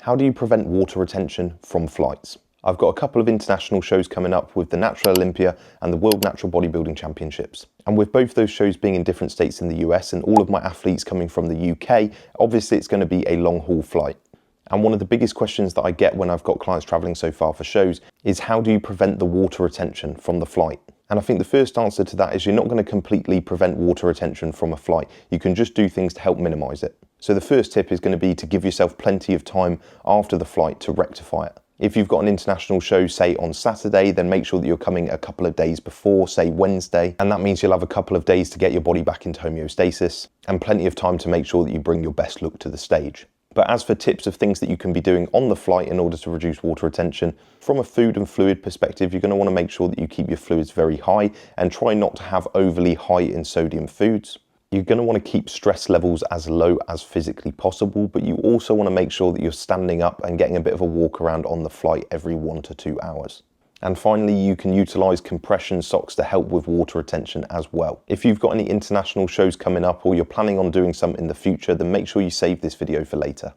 How do you prevent water retention from flights? I've got a couple of international shows coming up with the Natural Olympia and the World Natural Bodybuilding Championships. And with both those shows being in different states in the US and all of my athletes coming from the UK, obviously it's going to be a long haul flight. And one of the biggest questions that I get when I've got clients traveling so far for shows is how do you prevent the water retention from the flight? And I think the first answer to that is you're not going to completely prevent water retention from a flight. You can just do things to help minimize it. So the first tip is going to be to give yourself plenty of time after the flight to rectify it. If you've got an international show, say on Saturday, then make sure that you're coming a couple of days before, say Wednesday. And that means you'll have a couple of days to get your body back into homeostasis and plenty of time to make sure that you bring your best look to the stage. But as for tips of things that you can be doing on the flight in order to reduce water retention, from a food and fluid perspective, you're going to want to make sure that you keep your fluids very high and try not to have overly high in sodium foods. You're going to want to keep stress levels as low as physically possible, but you also want to make sure that you're standing up and getting a bit of a walk around on the flight every 1 to 2 hours. And finally, you can utilize compression socks to help with water retention as well. If you've got any international shows coming up or you're planning on doing some in the future, then make sure you save this video for later.